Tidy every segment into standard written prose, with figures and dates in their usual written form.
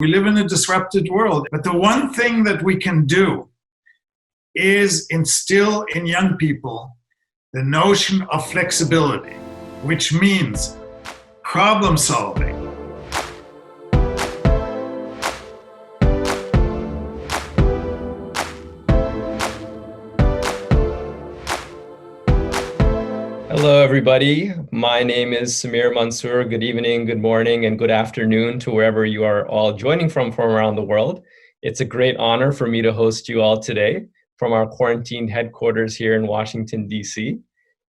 We live in a disrupted world, but the one thing that we can do is instill in young people the notion of flexibility, which means problem solving. Hello, everybody. My name is Samir Mansour. Good evening, good morning, and good afternoon to wherever you are all joining from around the world. It's a great honor for me to host you all today from our quarantined headquarters here in Washington, D.C.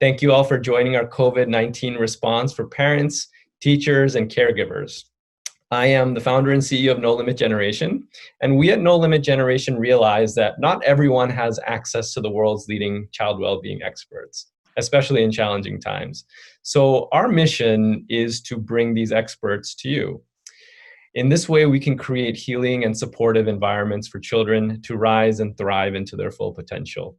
Thank you all for joining our COVID-19 response for parents, teachers, and caregivers. I am the founder and CEO of No Limit Generation, and we at No Limit Generation realize that not everyone has access to the world's leading child well-being experts, especially in challenging times. So our mission is to bring these experts to you. In this way, we can create healing and supportive environments for children to rise and thrive into their full potential.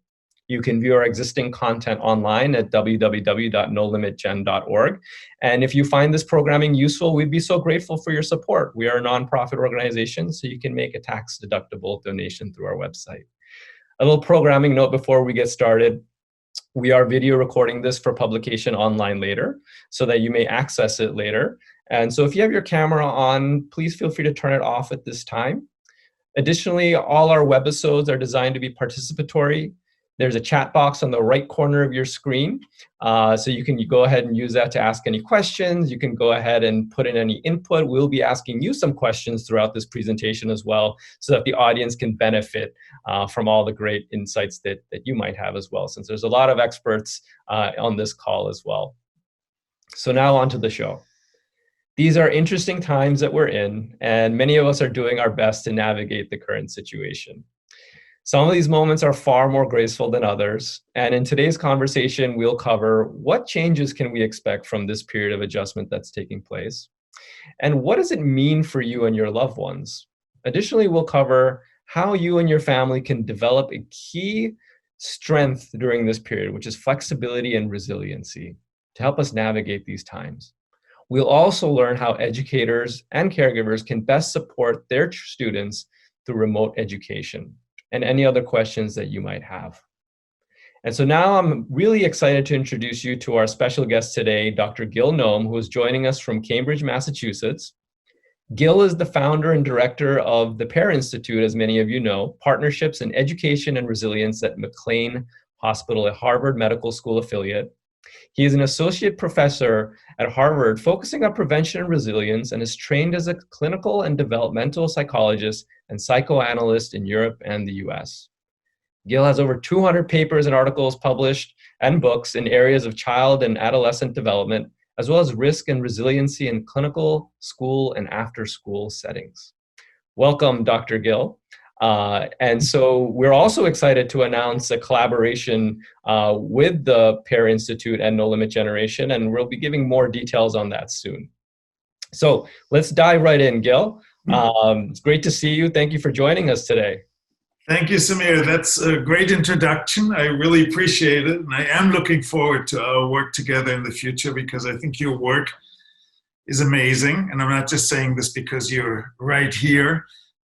You can view our existing content online at www.nolimitgen.org. And if you find this programming useful, we'd be so grateful for your support. We are a nonprofit organization, so you can make a tax-deductible donation through our website. A little programming note before we get started. We are video recording this for publication online later so that you may access it later. And so if you have your camera on, please feel free to turn it off at this time. Additionally, all our webisodes are designed to be participatory. There's a chat box on the right corner of your screen. So you can go ahead and use that to ask any questions. You can go ahead and put in any input. We'll be asking you some questions throughout this presentation as well, so that the audience can benefit from all the great insights that you might have as well, since there's a lot of experts on this call as well. So now on to the show. These are interesting times that we're in, and many of us are doing our best to navigate the current situation. Some of these moments are far more graceful than others, and in today's conversation, we'll cover what changes can we expect from this period of adjustment that's taking place, and what does it mean for you and your loved ones. Additionally, we'll cover how you and your family can develop a key strength during this period, which is flexibility and resiliency, to help us navigate these times. We'll also learn how educators and caregivers can best support their students through remote education, and any other questions that you might have. And so now I'm really excited to introduce you to our special guest today, Dr. Gil Noam, who is joining us from Cambridge, Massachusetts. Gil is the founder and director of the Pierre Institute, as many of you know, Partnerships in Education and Resilience at McLean Hospital, a Harvard Medical School affiliate. He is an associate professor at Harvard focusing on prevention and resilience, and is trained as a clinical and developmental psychologist and psychoanalyst in Europe and the US. Gil has over 200 papers and articles published and books in areas of child and adolescent development, as well as risk and resiliency in clinical, school, and after-school settings. Welcome, Dr. Gil. And so we're also excited to announce a collaboration with the Pierre Institute and No Limit Generation, and we'll be giving more details on that soon. So let's dive right in, Gil. It's great to see you. Thank you for joining us today. Thank you, Samir. That's a great introduction. I really appreciate it. And I am looking forward to our work together in the future, because I think your work is amazing. And I'm not just saying this because you're right here,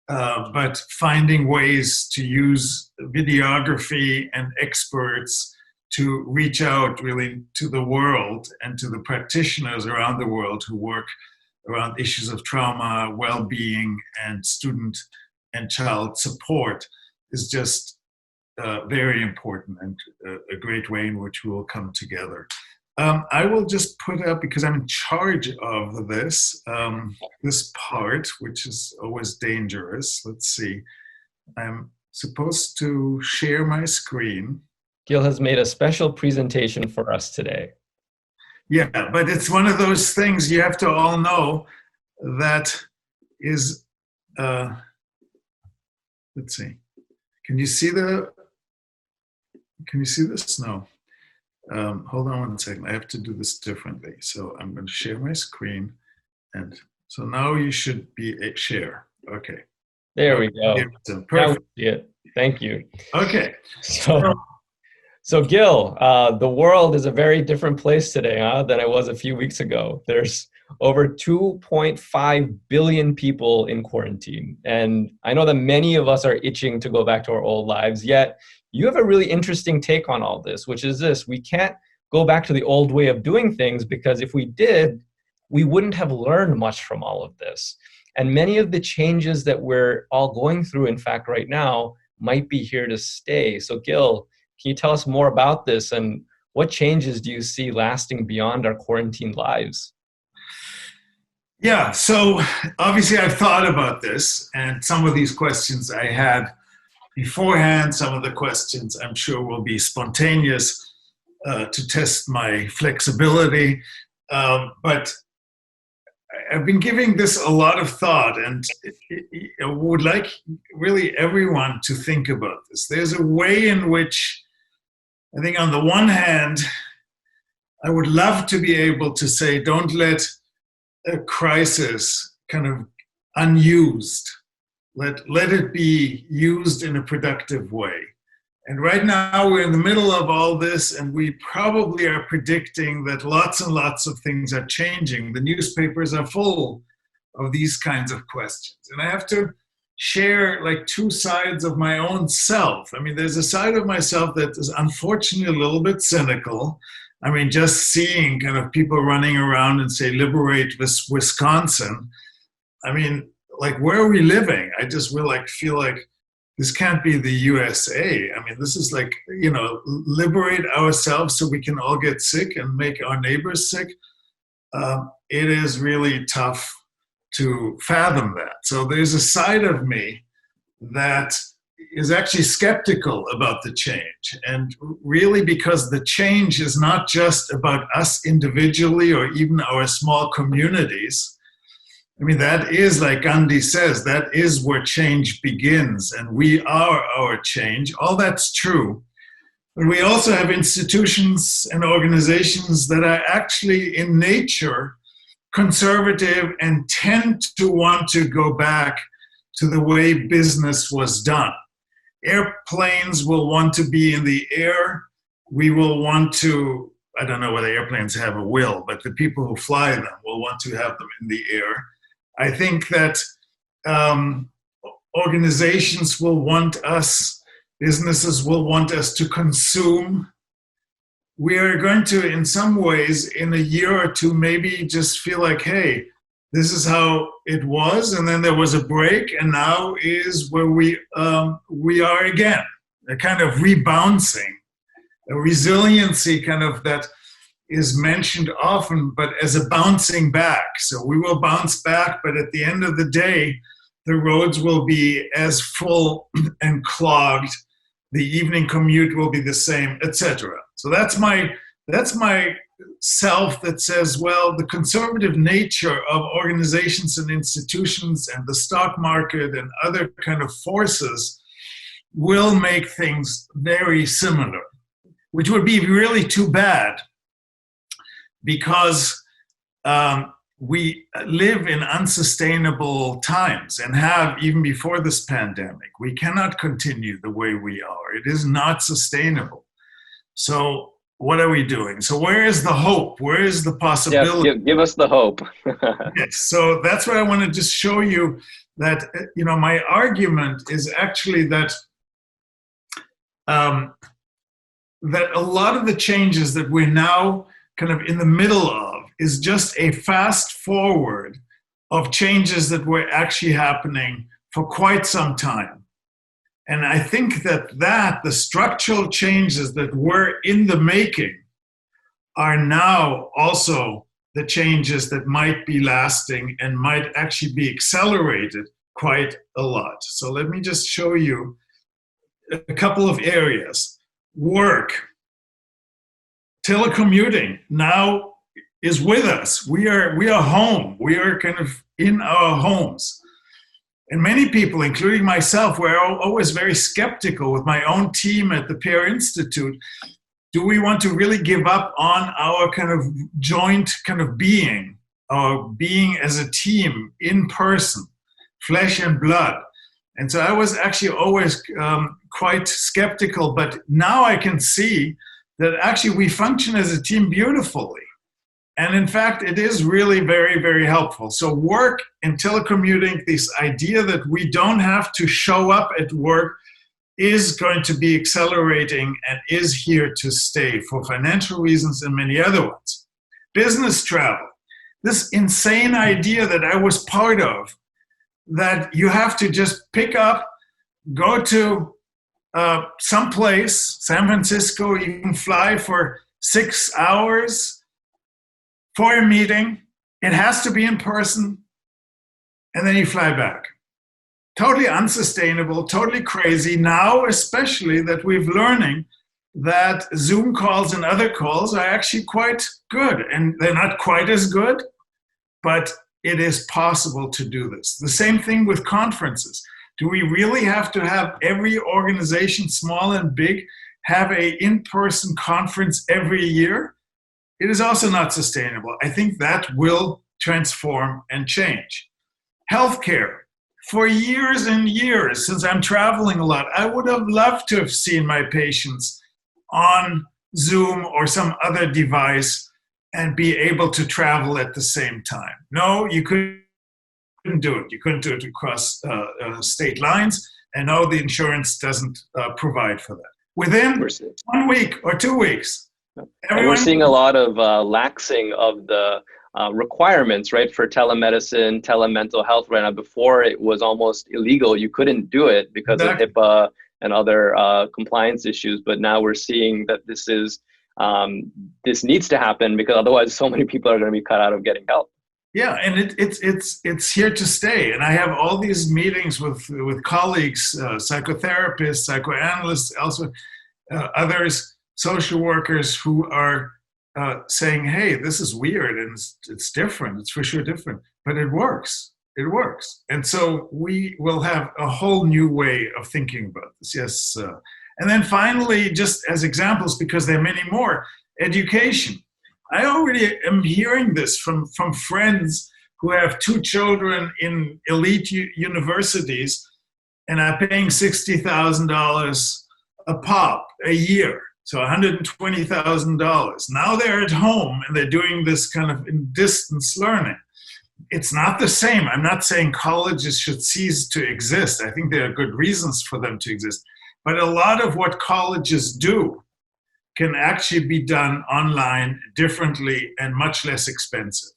but finding ways to use videography and experts to reach out really to the world and to the practitioners around the world who work around issues of trauma, well-being, and student and child support is just very important, and a great way in which we will come together. I will just put up, because I'm in charge of this, this part, which is always dangerous. Let's see. I'm supposed to share my screen. Gil has made a special presentation for us today. Yeah, but it's one of those things you have to all know that is, let's see. Can you see this? No. Hold on one second. I have to do this differently. So I'm going to share my screen. And so now you should be a share. Okay. There we go. Perfect. Thank you. Okay. So Gil, the world is a very different place today, than it was a few weeks ago. There's over 2.5 billion people in quarantine. And I know that many of us are itching to go back to our old lives, yet you have a really interesting take on all this, which is this: we can't go back to the old way of doing things, because if we did, we wouldn't have learned much from all of this. And many of the changes that we're all going through, in fact, right now, might be here to stay. So Gil, can you tell us more about this, and what changes do you see lasting beyond our quarantined lives? Yeah, so obviously I've thought about this, and some of these questions I had beforehand. Some of the questions I'm sure will be spontaneous to test my flexibility. But I've been giving this a lot of thought, and I would like really everyone to think about this. There's a way in which I think on the one hand, I would love to be able to say, don't let a crisis kind of unused. Let it be used in a productive way. And right now we're in the middle of all this, and we probably are predicting that lots and lots of things are changing. The newspapers are full of these kinds of questions. And I have to share like two sides of my own self. I mean, there's a side of myself that is unfortunately a little bit cynical. I mean, just seeing kind of people running around and say, liberate Wisconsin. I mean, like, where are we living? I just will feel like this can't be the USA. I mean, this is like, liberate ourselves so we can all get sick and make our neighbors sick. It is really tough to fathom that. So there's a side of me that is actually skeptical about the change. And really, because the change is not just about us individually or even our small communities. I mean, that is, like Gandhi says, that is where change begins, and we are our change. All that's true. But we also have institutions and organizations that are actually in nature conservative and tend to want to go back to the way business was done. Airplanes will want to be in the air. We will want to, I don't know whether airplanes have a will, but the people who fly them will want to have them in the air. I think that organizations will want us, businesses will want us to consume. We are going to, in some ways, in a year or two, maybe just feel like, hey, this is how it was, and then there was a break, and now is where we are again, a kind of rebouncing, a resiliency kind of that is mentioned often, but as a bouncing back. So we will bounce back, but at the end of the day, the roads will be as full and clogged. The evening commute will be the same, etc. So that's my self that says, well, the conservative nature of organizations and institutions and the stock market and other kind of forces will make things very similar, which would be really too bad, because we live in unsustainable times and have even before this pandemic. We cannot continue the way we are. It is not sustainable. So what are we doing? So where is the hope? Where is the possibility? Yeah, give us the hope. Yes, so that's what I want to just show you, that my argument is actually that that a lot of the changes that we're now kind of in the middle of is just a fast forward of changes that were actually happening for quite some time. And I think that the structural changes that were in the making are now also the changes that might be lasting and might actually be accelerated quite a lot. So let me just show you a couple of areas. Work. Telecommuting now is with us. We are home. We are kind of in our homes. And many people, including myself, were always very skeptical with my own team at the Pierre Institute. Do we want to really give up on our kind of joint kind of being, our being as a team in person, flesh and blood? And so I was actually always quite skeptical, but now I can see that actually we function as a team beautifully. And in fact, it is really very, very helpful. So work and telecommuting, this idea that we don't have to show up at work, is going to be accelerating and is here to stay for financial reasons and many other ones. Business travel, this insane idea that I was part of, that you have to just pick up, go to someplace, San Francisco, you can fly for 6 hours for a meeting. It has to be in person, and then you fly back. Totally unsustainable, totally crazy. Now, especially that we're learning that Zoom calls and other calls are actually quite good. And they're not quite as good, but it is possible to do this. The same thing with conferences. Do we really have to have every organization, small and big, have an in-person conference every year? It is also not sustainable. I think that will transform and change. Healthcare. For years and years, since I'm traveling a lot, I would have loved to have seen my patients on Zoom or some other device and be able to travel at the same time. No, you couldn't do it. You couldn't do it across state lines. And no, the insurance doesn't provide for that. Within 1 week or 2 weeks. And we're seeing a lot of laxing of the requirements, right, for telemedicine, telemental health right now. Before, it was almost illegal. You couldn't do it because of HIPAA and other compliance issues. But now we're seeing that this needs to happen, because otherwise so many people are going to be cut out of getting help. Yeah, and it's here to stay. And I have all these meetings with colleagues, psychotherapists, psychoanalysts, also others, social workers, who are saying, hey, this is weird and it's different. It's for sure different, but it works. It works. And so we will have a whole new way of thinking about this. Yes. And then finally, just as examples, because there are many more, education. I already am hearing this from friends who have 2 children in elite universities and are paying $60,000 a pop a year. So $120,000. Now they're at home and they're doing this kind of in distance learning. It's not the same. I'm not saying colleges should cease to exist. I think there are good reasons for them to exist. But a lot of what colleges do can actually be done online differently and much less expensive.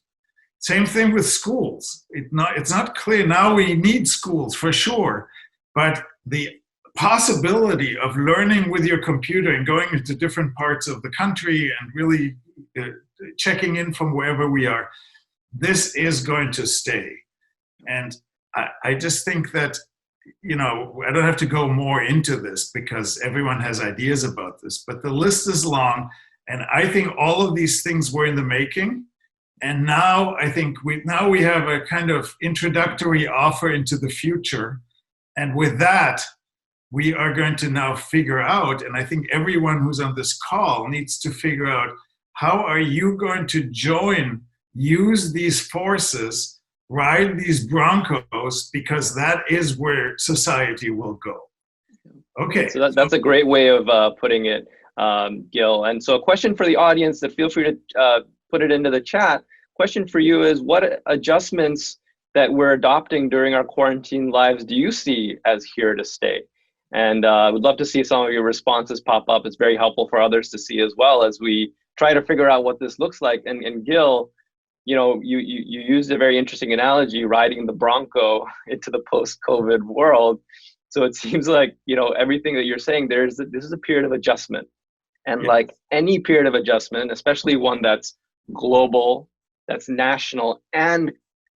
Same thing with schools. It's not clear. Now we need schools for sure, but the possibility of learning with your computer and going into different parts of the country and really checking in from wherever we are, this is going to stay. And I just think that, I don't have to go more into this because everyone has ideas about this, but the list is long. And I think all of these things were in the making. And now I think we have a kind of introductory offer into the future. And with that, we are going to now figure out, and I think everyone who's on this call needs to figure out, how are you going to use these forces, ride these broncos, because that is where society will go. Okay. So that's a great way of putting it, Gil. And so a question for the audience, that feel free to put it into the chat. Question for you is, what adjustments that we're adopting during our quarantine lives do you see as here to stay? And I would love to see some of your responses pop up. It's very helpful for others to see as well, as we try to figure out what this looks like. And Gil, you used a very interesting analogy, riding the Bronco into the post-COVID world. So it seems like, everything that you're saying, this is a period of adjustment. And like any period of adjustment, especially one that's global, that's national, and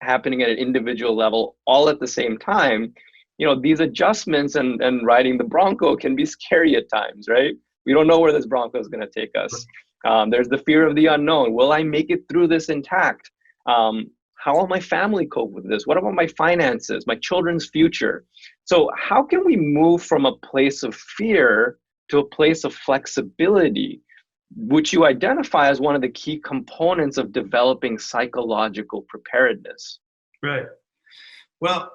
happening at an individual level all at the same time, these adjustments and riding the Bronco can be scary at times, right? We don't know where this Bronco is going to take us. There's the fear of the unknown. Will I make it through this intact? How will my family cope with this? What about my finances, my children's future? So how can we move from a place of fear to a place of flexibility, which you identify as one of the key components of developing psychological preparedness? Right. Well,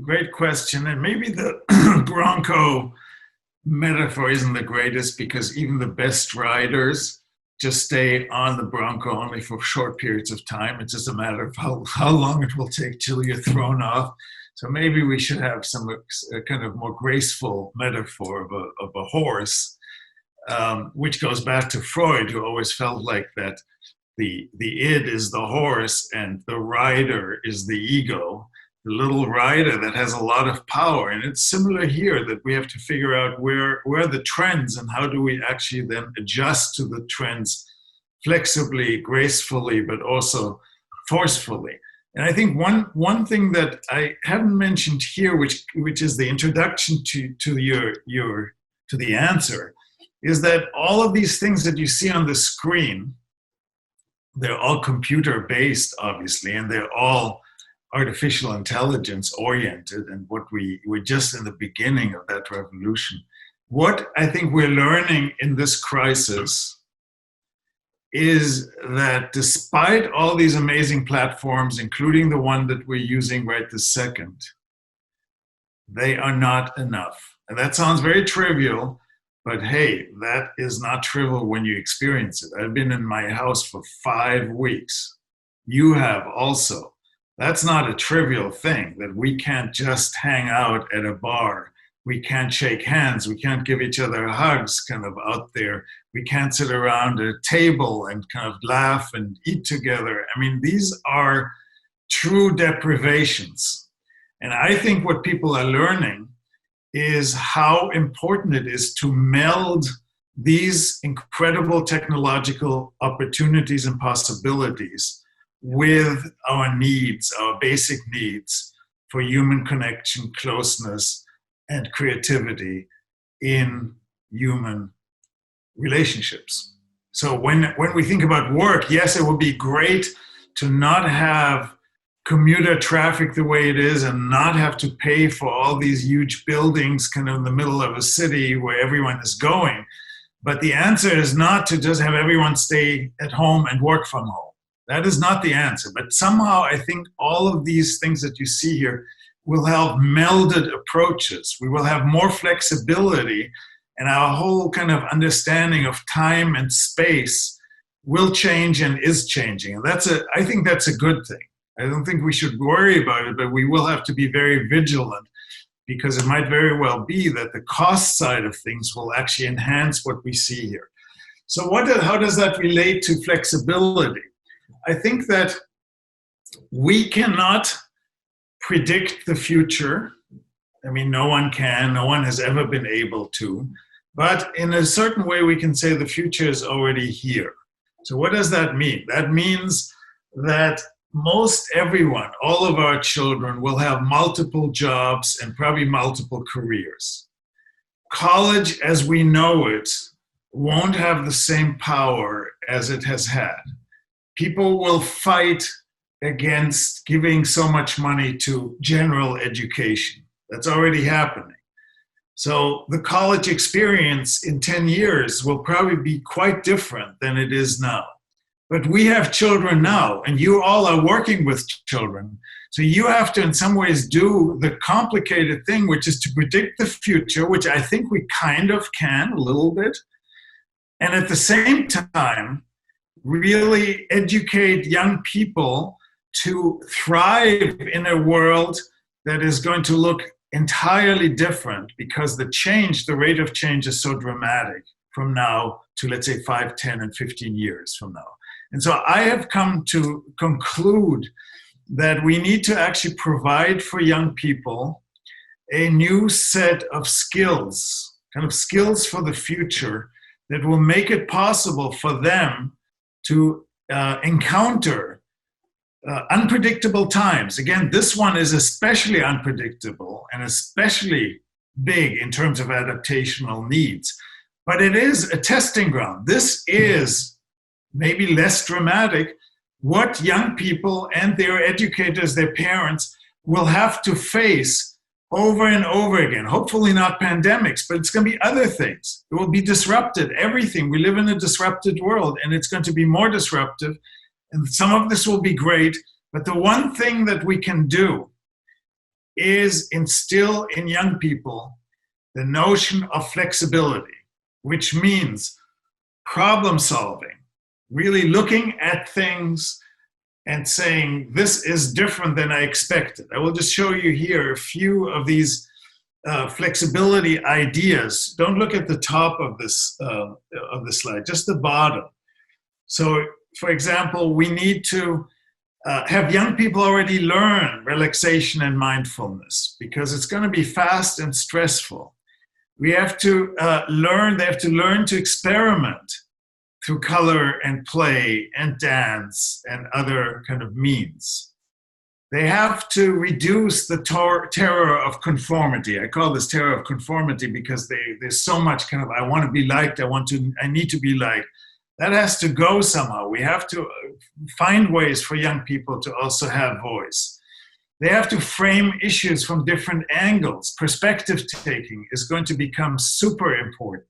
great question. And maybe the Bronco metaphor isn't the greatest, because even the best riders just stay on the Bronco only for short periods of time. It's just a matter of how long it will take till you're thrown off. So maybe we should have some kind of more graceful metaphor of a horse, which goes back to Freud, who always felt like that the id is the horse and the rider is the ego, the little rider that has a lot of power. And it's similar here, that we have to figure out where are the trends and how do we actually then adjust to the trends flexibly, gracefully, but also forcefully. And I think one thing that I haven't mentioned here, which is the introduction to the answer, is that all of these things that you see on the screen, they're all computer-based, obviously, and they're all artificial intelligence oriented, and we're just in the beginning of that revolution. What I think we're learning in this crisis is that despite all these amazing platforms, including the one that we're using right this second, they are not enough. And that sounds very trivial, but hey, that is not trivial when you experience it. I've been in my house for 5 weeks. You have also. That's not a trivial thing, that we can't just hang out at a bar. We can't shake hands. We can't give each other hugs kind of out there. We can't sit around a table and kind of laugh and eat together. I mean, these are true deprivations. And I think what people are learning is how important it is to meld these incredible technological opportunities and possibilities with our needs, our basic needs for human connection, closeness, and creativity in human relationships. So when we think about work, yes, it would be great to not have commuter traffic the way it is and not have to pay for all these huge buildings kind of in the middle of a city where everyone is going. But the answer is not to just have everyone stay at home and work from home. That is not the answer. But somehow I think all of these things that you see here will have melded approaches. We will have more flexibility, and our whole kind of understanding of time and space will change and is changing. And I think that's a good thing. I don't think we should worry about it, but we will have to be very vigilant, because it might very well be that the cost side of things will actually enhance what we see here. So how does that relate to flexibility? I think that we cannot predict the future. I mean, no one can, no one has ever been able to, but in a certain way we can say the future is already here. So what does that mean? That means that most everyone, all of our children, will have multiple jobs and probably multiple careers. College, as we know it, won't have the same power as it has had. People will fight against giving so much money to general education. That's already happening. So the college experience in 10 years will probably be quite different than it is now. But we have children now, and you all are working with children. So you have to, in some ways, do the complicated thing, which is to predict the future, which I think we kind of can a little bit. And at the same time, really educate young people to thrive in a world that is going to look entirely different, because the rate of change is so dramatic from now to, let's say, 5, 10, and 15 years from now. And so I have come to conclude that we need to actually provide for young people a new set of skills, kind of skills for the future, that will make it possible for them to encounter unpredictable times. Again, this one is especially unpredictable and especially big in terms of adaptational needs. But it is a testing ground. This is maybe less dramatic what young people and their educators, their parents, will have to face over and over again. Hopefully not pandemics, but it's going to be other things. It will be disrupted, everything. We live in a disrupted world, and it's going to be more disruptive. And some of this will be great, but the one thing that we can do is instill in young people the notion of flexibility, which means problem solving, really looking at things and saying, this is different than I expected. I will just show you here a few of these flexibility ideas. Don't look at the top of this slide, just the bottom. So, for example, we need to have young people already learn relaxation and mindfulness, because it's going to be fast and stressful. We have to they have to learn to experiment through color and play and dance and other kind of means. They have to reduce the terror of conformity. I call this terror of conformity because there's so much kind of, I want to be liked, I need to be liked. That has to go somehow. We have to find ways for young people to also have voice. They have to frame issues from different angles. Perspective taking is going to become super important.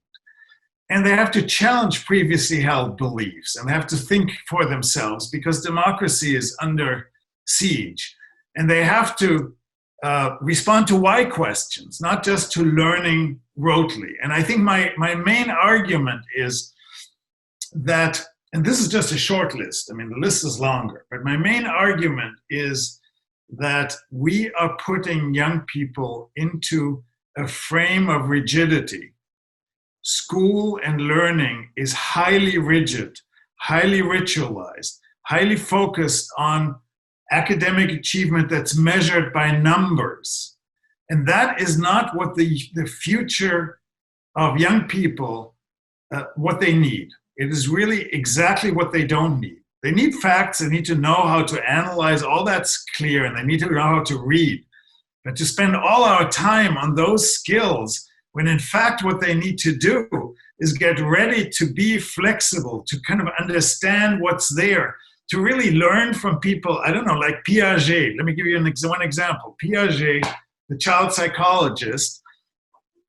And they have to challenge previously held beliefs and have to think for themselves, because democracy is under siege. And they have to respond to why questions, not just to learning rotely. And I think my main argument is that, and this is just a short list, I mean, the list is longer, but my main argument is that we are putting young people into a frame of rigidity. School and learning is highly rigid, highly ritualized, highly focused on academic achievement that's measured by numbers. And that is not what the future of young people, what they need. It is really exactly what they don't need. They need facts, they need to know how to analyze, all that's clear, and they need to know how to read. But to spend all our time on those skills, when in fact what they need to do is get ready to be flexible, to kind of understand what's there, to really learn from people, I don't know, like Piaget. Let me give you one example. Piaget, the child psychologist,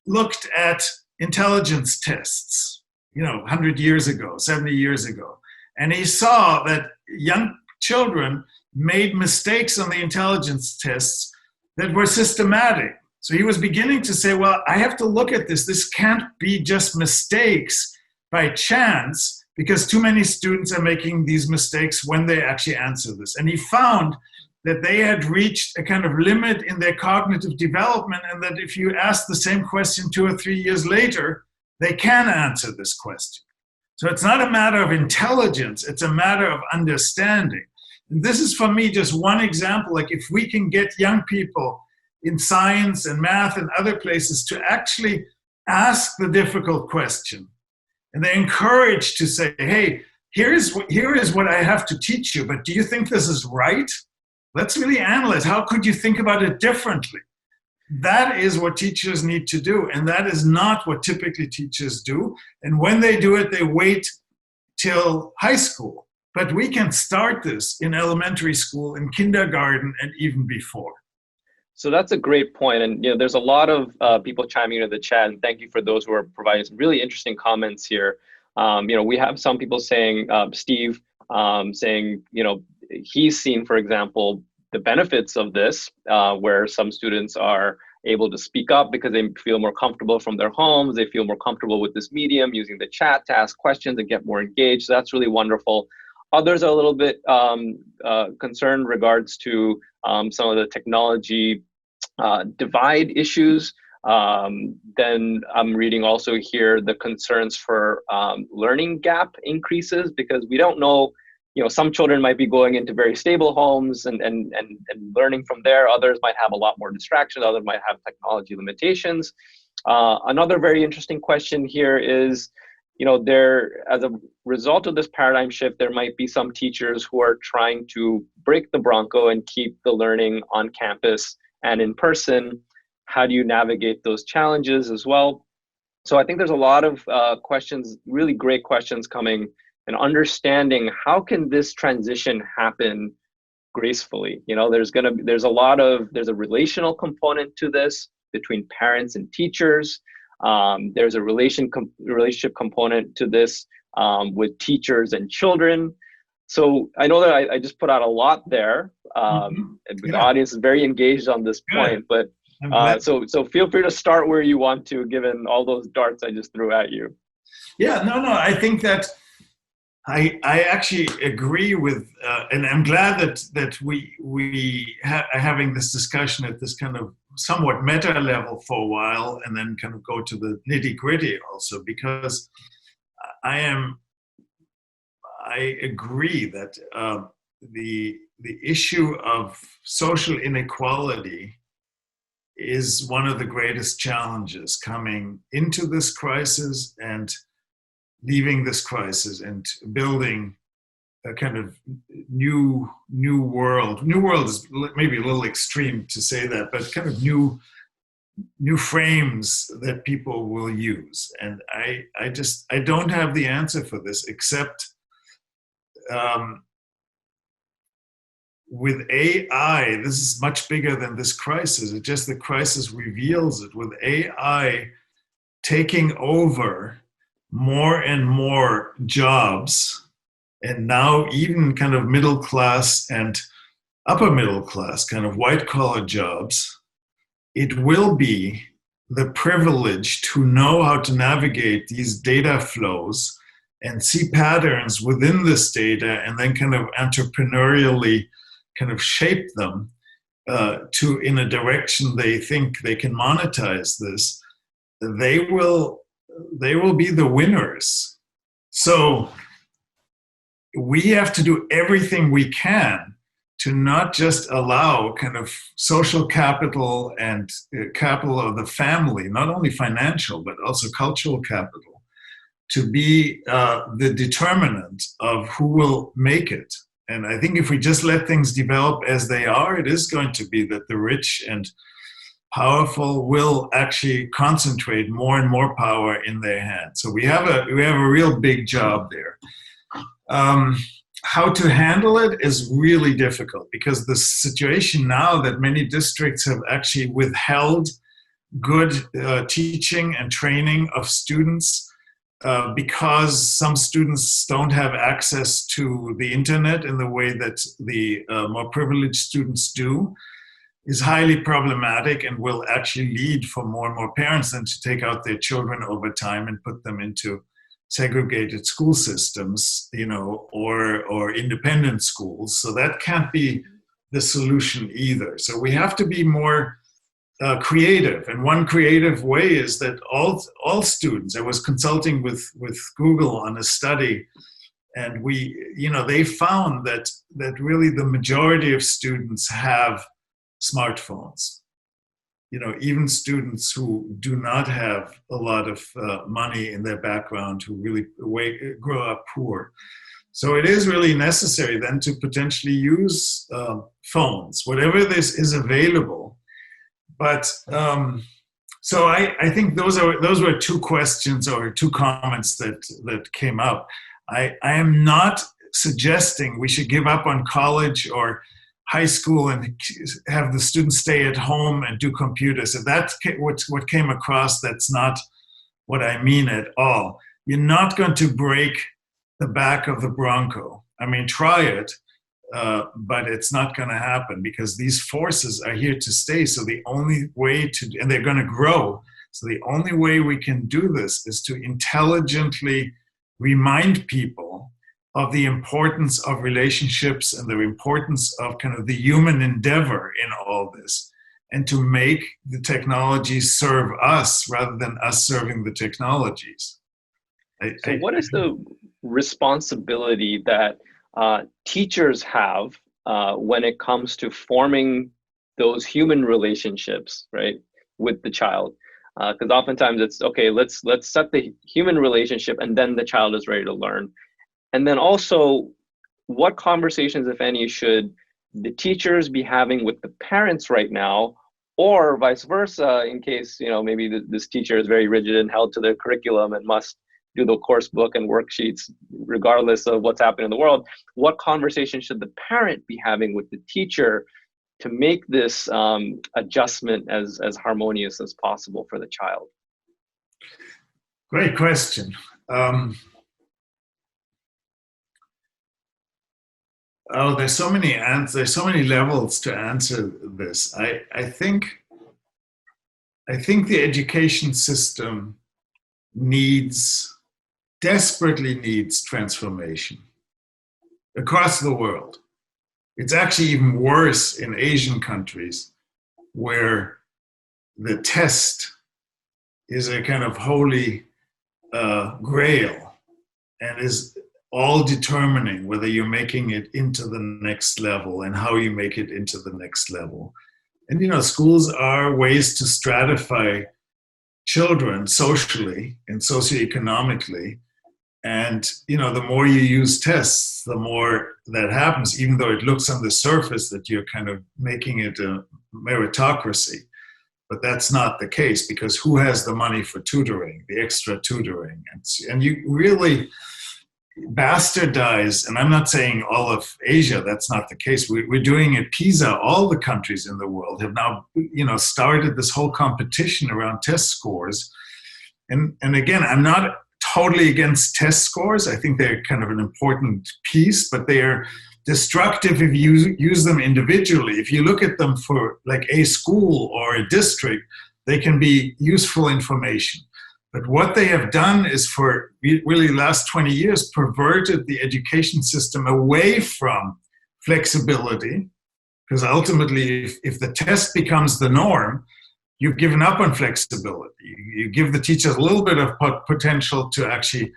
looked at intelligence tests, 100 years ago, 70 years ago. And he saw that young children made mistakes on the intelligence tests that were systematic. So he was beginning to say, well, I have to look at this. This can't be just mistakes by chance, because too many students are making these mistakes when they actually answer this. And he found that they had reached a kind of limit in their cognitive development, and that if you ask the same question 2 or 3 years later, they can answer this question. So it's not a matter of intelligence, it's a matter of understanding. And this is, for me, just one example. Like, if we can get young people in science and math and other places to actually ask the difficult question, and they're encouraged to say, hey, here is what I have to teach you, but do you think this is right? Let's really analyze. How could you think about it differently? That is what teachers need to do, and that is not what typically teachers do. And when they do it, they wait till high school. But we can start this in elementary school, in kindergarten, and even before. So that's a great point. And there's a lot of people chiming into the chat, and thank you for those who are providing some really interesting comments here. We have some people saying, Steve, saying, he's seen, for example, the benefits of this, where some students are able to speak up because they feel more comfortable from their homes. They feel more comfortable with this medium, using the chat to ask questions and get more engaged. So that's really wonderful. Others are a little bit concerned regards to some of the technology divide issues. Then I'm reading also here the concerns for learning gap increases, because we don't know, some children might be going into very stable homes and learning from there. Others might have a lot more distractions. Others might have technology limitations. Another very interesting question here is, as a result of this paradigm shift, there might be some teachers who are trying to break the Bronco and keep the learning on campus and in person. How do you navigate those challenges as well? So I think there's a lot of questions, really great questions coming, and understanding how can this transition happen gracefully. There's a relational component to this between parents and teachers. There's a relationship component to this with teachers and children. So I know that I just put out a lot there. And the audience is very engaged on this point, but so feel free to start where you want to, given all those darts I just threw at you. Yeah, no, I think that I actually agree with, and I'm glad that we are having this discussion at this kind of somewhat meta level for a while, and then kind of go to the nitty gritty also, because I agree that the issue of social inequality is one of the greatest challenges coming into this crisis and leaving this crisis and building a kind of new world. New world is maybe a little extreme to say that, but kind of new frames that people will use. And I don't have the answer for this, except with AI, this is much bigger than this crisis. It just, the crisis reveals it. With AI taking over more and more jobs, and now even kind of middle class and upper middle class, kind of white collar jobs, it will be the privilege to know how to navigate these data flows and see patterns within this data, and then kind of entrepreneurially kind of shape them to in a direction they think they can monetize this. They will be the winners. So we have to do everything we can to not just allow kind of social capital and capital of the family, not only financial, but also cultural capital, to be the determinant of who will make it. And I think if we just let things develop as they are, it is going to be that the rich and powerful will actually concentrate more and more power in their hands. So we have a real big job there. How to handle it is really difficult, because the situation now that many districts have actually withheld good teaching and training of students because some students don't have access to the internet in the way that the more privileged students do, is highly problematic, and will actually lead for more and more parents then to take out their children over time and put them into segregated school systems, or independent schools. So that can't be the solution either. So we have to be more creative. And one creative way is that all students, I was consulting with Google on a study, and they found that really the majority of students have smartphones. Even students who do not have a lot of money in their background, who really grow up poor. So it is really necessary then to potentially use phones, whatever this is available. But so I think those were two questions or two comments that came up. I am not suggesting we should give up on college or high school and have the students stay at home and do computers. If that's what came across, that's not what I mean at all. You're not going to break the back of the Bronco. I mean, try it, but it's not going to happen, because these forces are here to stay. So the only way and they're going to grow. So the only way we can do this is to intelligently remind people of the importance of relationships and the importance of kind of the human endeavor in all this, and to make the technologies serve us rather than us serving the technologies. So what is the responsibility that teachers have when it comes to forming those human relationships, right, with the child? Because oftentimes it's, okay, let's set the human relationship, and then the child is ready to learn. And then also, what conversations, if any, should the teachers be having with the parents right now, or vice versa, in case, maybe this teacher is very rigid and held to their curriculum and must do the course book and worksheets regardless of what's happening in the world? What conversation should the parent be having with the teacher to make this adjustment as harmonious as possible for the child? Great question. There's so many there's so many levels to answer this. I think the education system needs desperately needs transformation across the world. It's actually even worse in Asian countries where the test is a kind of holy grail and is all determining whether you're making it into the next level and how you make it into the next level. And, you know, schools are ways to stratify children socially and socioeconomically. And, you know, the more you use tests, the more that happens, even though it looks on the surface that you're kind of making it a meritocracy. But that's not the case, because who has the money for tutoring, the extra tutoring? And you really bastardize, and I'm not saying all of Asia, that's not the case. We're doing it. PISA, all the countries in the world have now, you know, started this whole competition around test scores. And again, I'm not totally against test scores. I think they're kind of an important piece, but they're destructive if you use them individually. If you look at them for like a school or a district, they can be useful information. But what they have done is, for really the last 20 years, perverted the education system away from flexibility, because ultimately if the test becomes the norm, you've given up on flexibility. You give the teachers a little bit of potential to actually,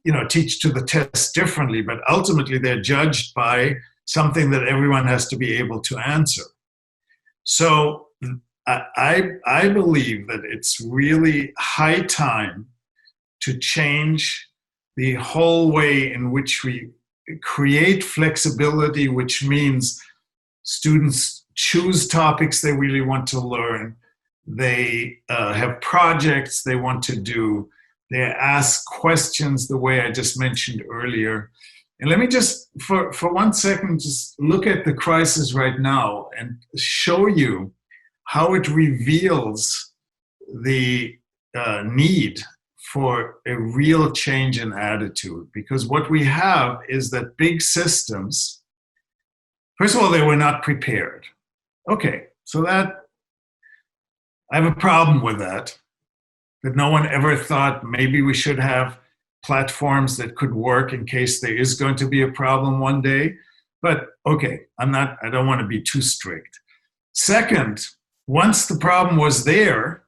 you know, teach to the test differently, but ultimately they're judged by something that everyone has to be able to answer. So I believe that it's really high time to change the whole way in which we create flexibility, which means students choose topics they really want to learn. They have projects they want to do. They ask questions the way I just mentioned earlier. And let me just, for 1 second, just look at the crisis right now and show you how it reveals the need for a real change in attitude. Because what we have is that big systems, first of all, they were not prepared. Okay, so that, I have a problem with that no one ever thought maybe we should have platforms that could work in case there is going to be a problem one day. But okay, I don't want to be too strict. Second, once the problem was there,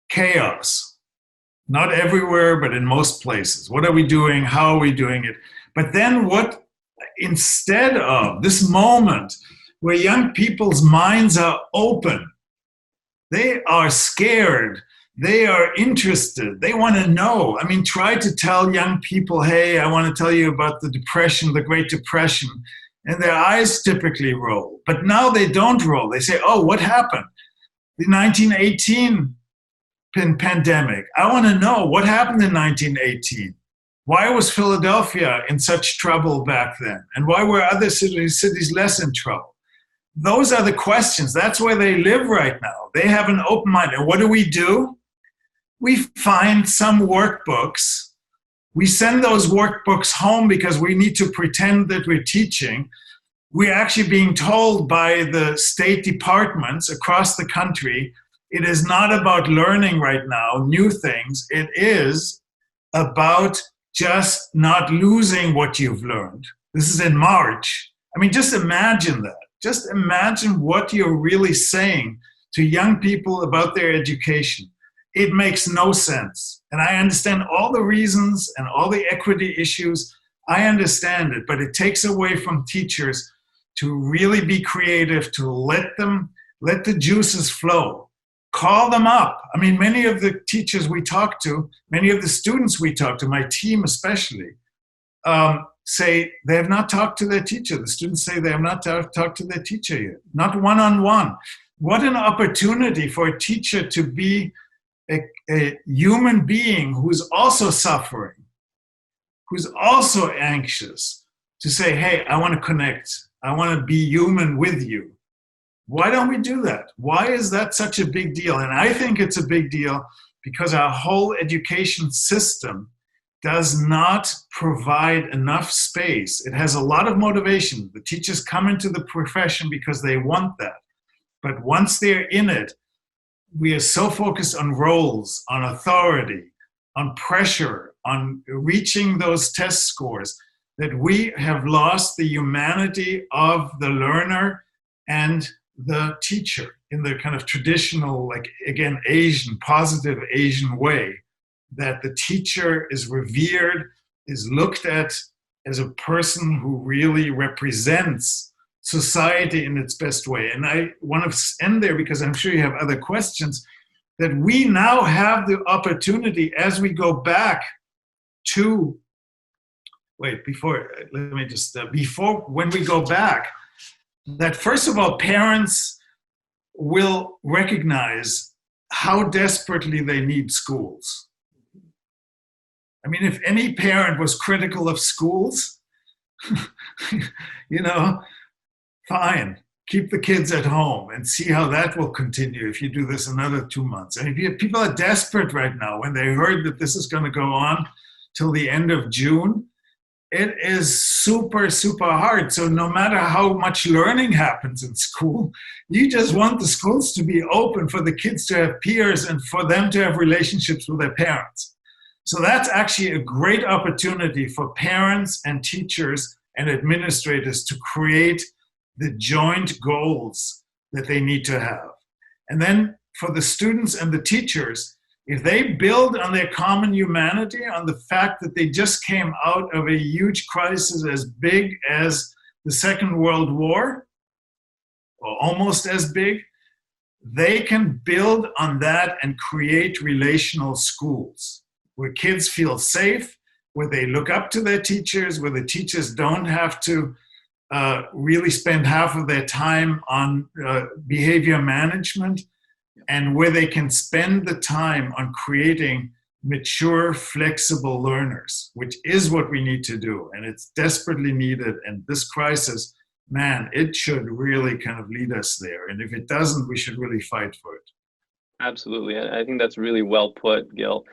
chaos. Not everywhere, but in most places. What are we doing? How are we doing it? But then what, instead of this moment where young people's minds are open, they are scared, they are interested, they want to know. I mean, try to tell young people, hey, I want to tell you about the Depression, the Great Depression, and their eyes typically roll. But now they don't roll. They say, oh, what happened? The 1918 pandemic. I want to know what happened in 1918. Why was Philadelphia in such trouble back then? And why were other cities less in trouble? Those are the questions. That's where they live right now. They have an open mind. And what do? We find some workbooks. We send those workbooks home because we need to pretend that we're teaching. We're actually being told by the state departments across the country, it is not about learning right now new things. It is about just not losing what you've learned. This is in March. I mean, just imagine that. Just imagine what you're really saying to young people about their education. It makes no sense. And I understand all the reasons and all the equity issues. I understand it, but it takes away from teachers to really be creative, to let the juices flow. Call them up. I mean, many of the teachers we talk to, many of the students we talk to, my team especially, say they have not talked to their teacher. The students say they have not talked to their teacher yet, not one-on-one. What an opportunity for a teacher to be a human being who's also suffering, who's also anxious, to say, hey, I want to connect. I want to be human with you. Why don't we do that? Why is that such a big deal? And I think it's a big deal because our whole education system does not provide enough space. It has a lot of motivation. The teachers come into the profession because they want that. But once they're in it, we are so focused on roles, on authority, on pressure, on reaching those test scores, that we have lost the humanity of the learner and the teacher in the kind of traditional, like, again, Asian, positive Asian way, that the teacher is revered, is looked at as a person who really represents society in its best way. And I want to end there because I'm sure you have other questions, that we now have the opportunity as we go back to, when we go back, that first of all, parents will recognize how desperately they need schools. I mean, if any parent was critical of schools, fine, keep the kids at home and see how that will continue if you do this another 2 months. And people are desperate right now when they heard that this is going to go on till the end of June. It is super, super hard. So no matter how much learning happens in school, you just want the schools to be open for the kids to have peers and for them to have relationships with their parents. So that's actually a great opportunity for parents and teachers and administrators to create the joint goals that they need to have. And then for the students and the teachers, if they build on their common humanity, on the fact that they just came out of a huge crisis as big as the Second World War, or almost as big, they can build on that and create relational schools where kids feel safe, where they look up to their teachers, where the teachers don't have to really spend half of their time on behavior management, and where they can spend the time on creating mature, flexible learners, which is what we need to do. And it's desperately needed. And this crisis, man, it should really kind of lead us there. And if it doesn't, we should really fight for it. Absolutely. I think that's really well put, Gil.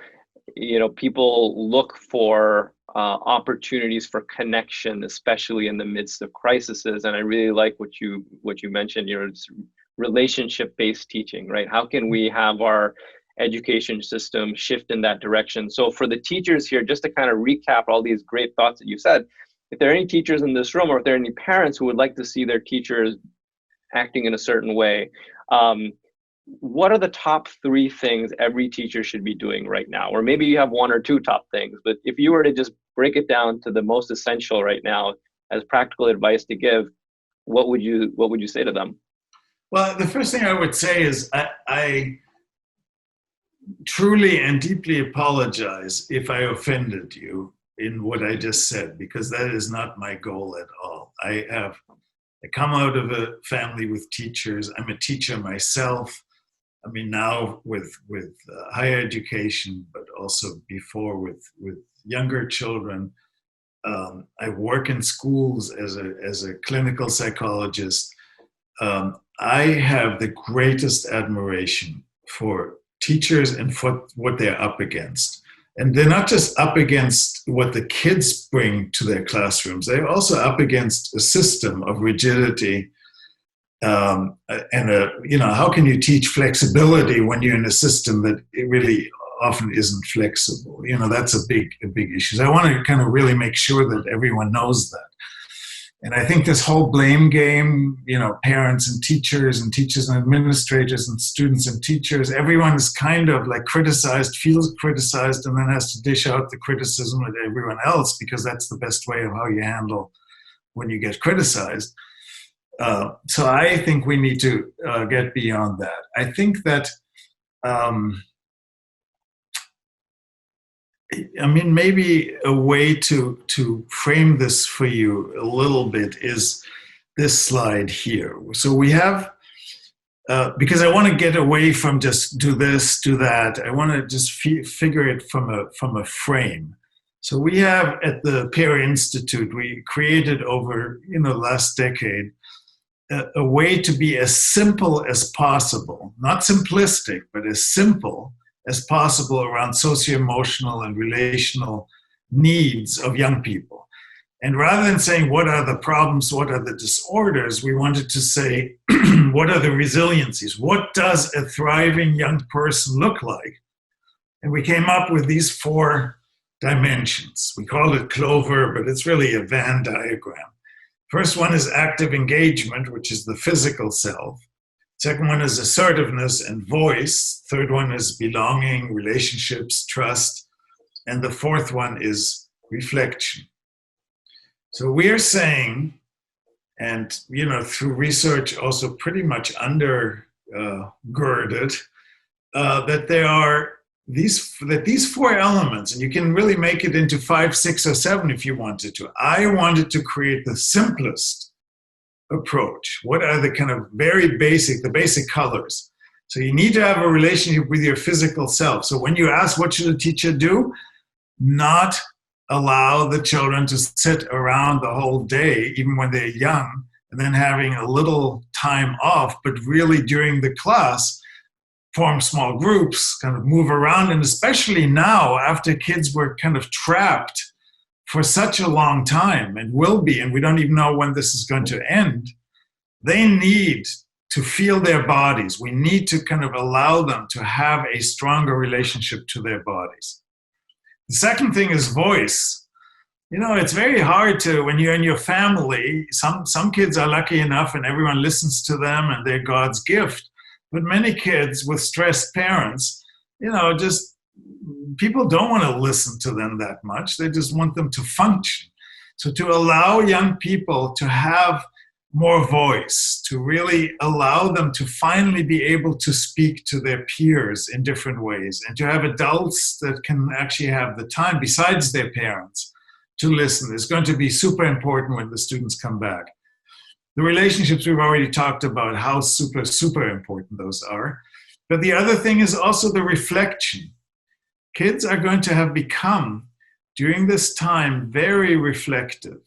People look for opportunities for connection, especially in the midst of crises. And I really like what you mentioned, it's relationship-based teaching, right? How can we have our education system shift in that direction? So for the teachers here, just to kind of recap all these great thoughts that you said, if there are any teachers in this room, or if there are any parents who would like to see their teachers acting in a certain way, what are the top 3 things every teacher should be doing right now? Or maybe you have 1 or 2 top things, but if you were to just break it down to the most essential right now as practical advice to give, what would you say to them? Well, the first thing I would say is I truly and deeply apologize if I offended you in what I just said, because that is not my goal at all. I come out of a family with teachers. I'm a teacher myself. I mean, now with higher education, but also before with younger children. I work in schools as a clinical psychologist. I have the greatest admiration for teachers and for what they're up against. And they're not just up against what the kids bring to their classrooms, they're also up against a system of rigidity. And how can you teach flexibility when you're in a system that it really often isn't flexible? That's a big issue. So I want to kind of really make sure that everyone knows that. And I think this whole blame game, parents and teachers and administrators and students and teachers, everyone is kind of like criticized, feels criticized, and then has to dish out the criticism at everyone else, because that's the best way of how you handle when you get criticized. So I think we need to get beyond that. I think that, maybe a way to frame this for you a little bit is this slide here. So we have, because I want to get away from just do this, do that. I want to just figure it from a frame. So we have at the Pierre Institute, we created over the last decade a way to be as simple as possible, not simplistic, but as simple as possible around socio-emotional and relational needs of young people. And rather than saying, what are the problems, what are the disorders, we wanted to say, what are the resiliencies? What does a thriving young person look like? And we came up with these 4 dimensions. We call it Clover, but it's really a Venn diagram. First one is active engagement, which is the physical self. Second one is assertiveness and voice. Third one is belonging, relationships, trust. And the fourth one is reflection. So we are saying, and through research also pretty much undergirded, that there are these four elements, and you can really make it into 5, 6, or 7 if you wanted to. I wanted to create the simplest approach. What are the kind of the basic colors? So you need to have a relationship with your physical self. So when you ask what should a teacher do, not allow the children to sit around the whole day, even when they're young, and then having a little time off, but really during the class, form small groups, kind of move around. And especially now, after kids were kind of trapped for such a long time and will be, and we don't even know when this is going to end, they need to feel their bodies. We need to kind of allow them to have a stronger relationship to their bodies. The second thing is voice. It's very hard to, when you're in your family, some kids are lucky enough and everyone listens to them and they're God's gift. But many kids with stressed parents, just people don't want to listen to them that much. They just want them to function. So to allow young people to have more voice, to really allow them to finally be able to speak to their peers in different ways, and to have adults that can actually have the time, besides their parents, to listen is going to be super important when the students come back. The relationships we've already talked about, how super, super important those are. But the other thing is also the reflection. Kids are going to have become, during this time, very reflective.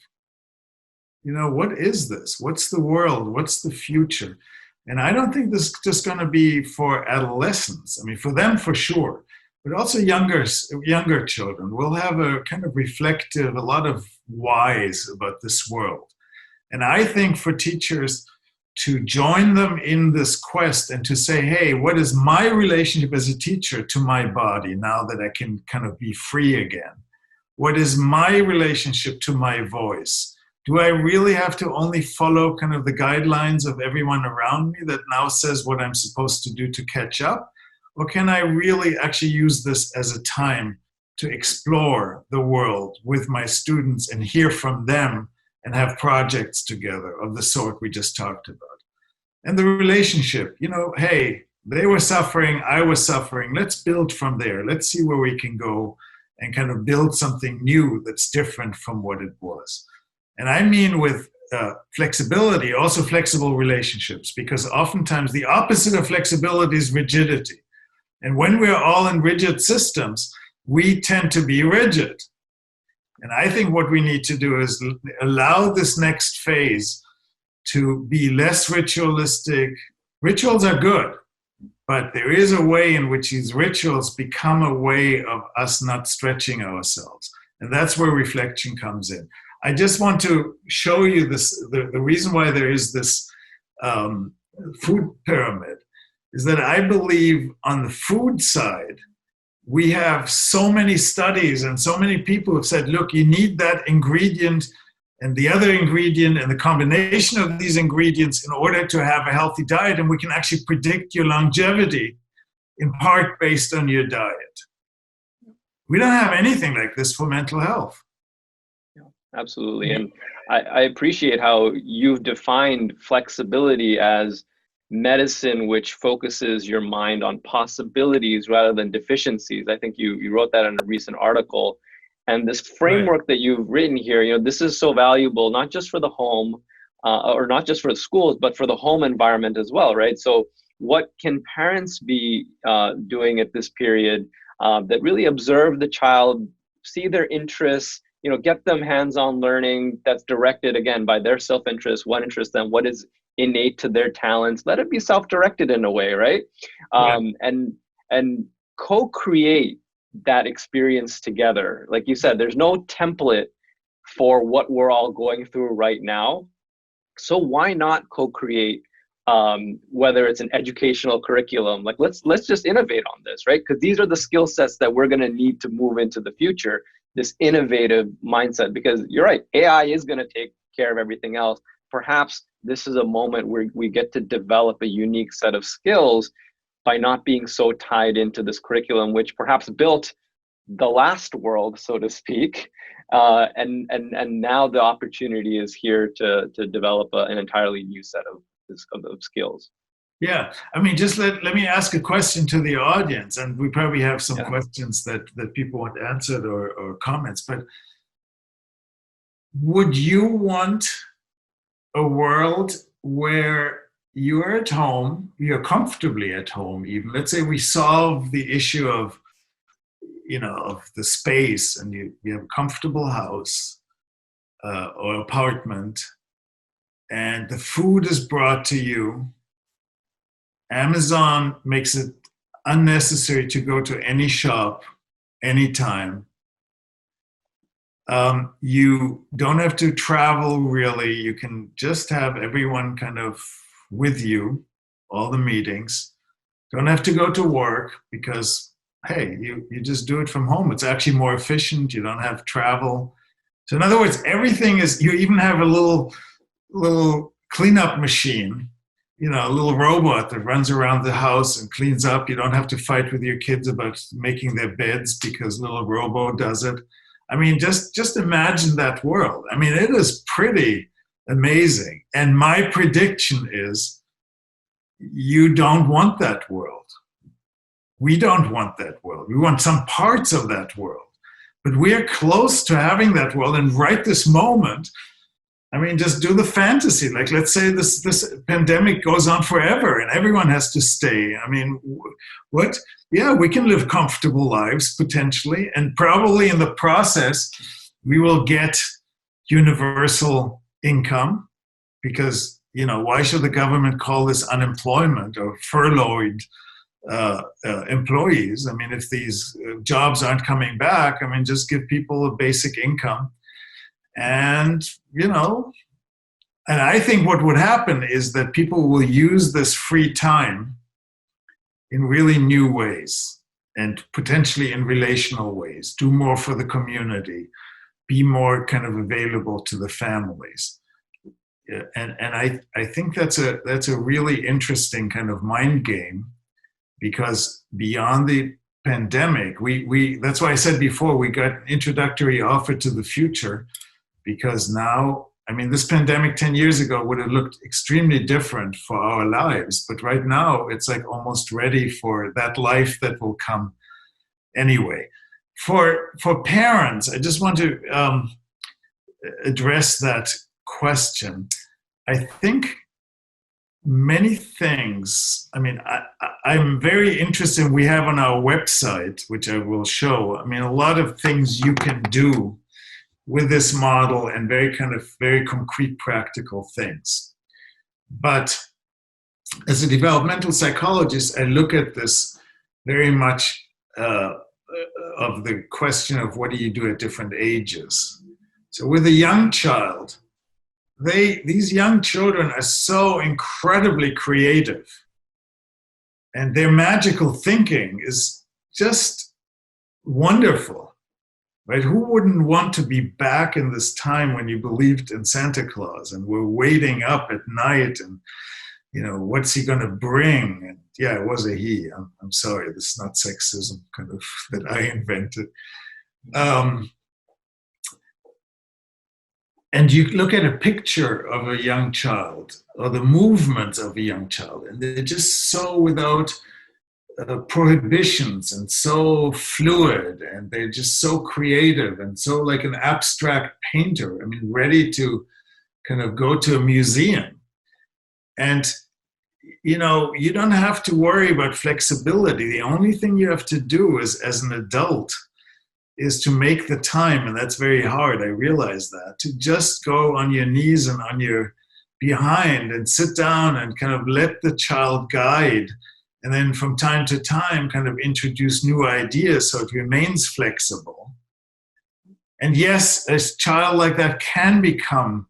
What is this? What's the world? What's the future? And I don't think this is just going to be for adolescents. I mean, for them, for sure. But also younger children will have a kind of reflective, a lot of whys about this world. And I think for teachers to join them in this quest and to say, hey, what is my relationship as a teacher to my body now that I can kind of be free again? What is my relationship to my voice? Do I really have to only follow kind of the guidelines of everyone around me that now says what I'm supposed to do to catch up? Or can I really actually use this as a time to explore the world with my students and hear from them and have projects together of the sort we just talked about? And the relationship, hey, they were suffering, I was suffering. Let's build from there. Let's see where we can go and kind of build something new that's different from what it was. And I mean with flexibility, also flexible relationships, because oftentimes the opposite of flexibility is rigidity. And when we're all in rigid systems, we tend to be rigid. And I think what we need to do is allow this next phase to be less ritualistic. Rituals are good, but there is a way in which these rituals become a way of us not stretching ourselves. And that's where reflection comes in. I just want to show you this. The reason why there is this food pyramid is that I believe on the food side, we have so many studies and so many people have said, look, you need that ingredient and the other ingredient and the combination of these ingredients in order to have a healthy diet. And we can actually predict your longevity in part based on your diet. We don't have anything like this for mental health. Absolutely. And I appreciate how you've defined flexibility as medicine which focuses your mind on possibilities rather than deficiencies. I think you wrote that in a recent article. And this framework that you've written here, this is so valuable, not just for the home or not just for the schools, but for the home environment as well, right? So what can parents be doing at this period that really observe the child, see their interests, get them hands-on learning that's directed, again, by their self-interest, what interests them, what is innate to their talents. Let it be self-directed in a way, right? And co-create that experience together. Like you said, there's no template for what we're all going through right now. So why not co-create, whether it's an educational curriculum? Like let's just innovate on this, right? Because these are the skill sets that we're going to need to move into the future. this innovative mindset, because you're right, AI is going to take care of everything else. Perhaps this is a moment where we get to develop a unique set of skills by not being so tied into this curriculum, which perhaps built the last world, so to speak. And now the opportunity is here to develop an entirely new set of skills. Yeah, I mean, just let me ask a question to the audience, and we probably have some questions that people want answered or comments, but would you want a world where you're at home, you're comfortably at home even, let's say we solve the issue of, of the space, and you have a comfortable house or apartment, and the food is brought to you. Amazon makes it unnecessary to go to any shop anytime. You don't have to travel really. You can just have everyone kind of with you, all the meetings. Don't have to go to work because, hey, you just do it from home. It's actually more efficient. You don't have travel. So in other words, everything is, you even have a little cleanup machine, a little robot that runs around the house and cleans up. You don't have to fight with your kids about making their beds because little robo does it. I mean, just imagine that world. I mean, it is pretty amazing. And my prediction is you don't want that world. We don't want that world. We want some parts of that world. But we are close to having that world. And right this moment, I mean, just do the fantasy. Like, let's say this pandemic goes on forever and everyone has to stay. I mean, what? Yeah, we can live comfortable lives potentially. And probably in the process, we will get universal income because, why should the government call this unemployment or furloughed employees? I mean, if these jobs aren't coming back, I mean, just give people a basic income. And, and I think what would happen is that people will use this free time in really new ways and potentially in relational ways, do more for the community, be more kind of available to the families. And I think that's a really interesting kind of mind game, because beyond the pandemic, we that's why I said before, we got an introductory offer to the future. Because now, I mean, this pandemic 10 years ago would have looked extremely different for our lives. But right now, it's like almost ready for that life that will come anyway. For parents, I just want to address that question. I think many things, I mean, I'm very interested, we have on our website, which I will show, I mean, a lot of things you can do with this model and very concrete, practical things. But as a developmental psychologist, I look at this very much of the question of what do you do at different ages. So with a young child, these young children are so incredibly creative, and their magical thinking is just wonderful. Right? Who wouldn't want to be back in this time when you believed in Santa Claus and were waiting up at night and, what's he going to bring? And yeah, it was a he. I'm sorry, this is not sexism kind of that I invented. And you look at a picture of a young child or the movements of a young child, and they're just so without prohibitions and so fluid, and they're just so creative and so like an abstract painter. I mean, ready to kind of go to a museum. And, you don't have to worry about flexibility. The only thing you have to do is, as an adult, is to make the time, and that's very hard, I realize that, to just go on your knees and on your behind and sit down and kind of let the child guide. And then from time to time, kind of introduce new ideas so it remains flexible. And yes, a child like that can become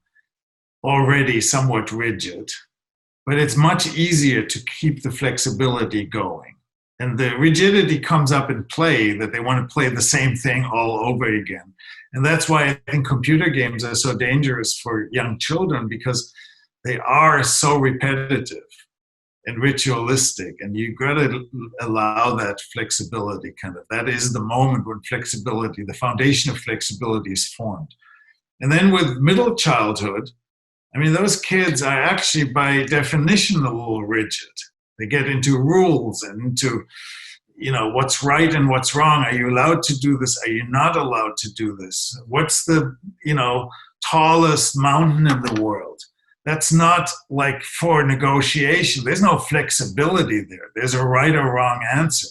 already somewhat rigid, but it's much easier to keep the flexibility going. And the rigidity comes up in play, that they want to play the same thing all over again. And that's why I think computer games are so dangerous for young children, because they are so repetitive and ritualistic. And you've got to allow that flexibility kind of. That is the moment when flexibility, the foundation of flexibility is formed. And then with middle childhood, I mean, those kids are actually by definition a little rigid. They get into rules and into, what's right and what's wrong. Are you allowed to do this? Are you not allowed to do this? What's the, tallest mountain in the world? That's not like for negotiation. There's no flexibility there. There's a right or wrong answer.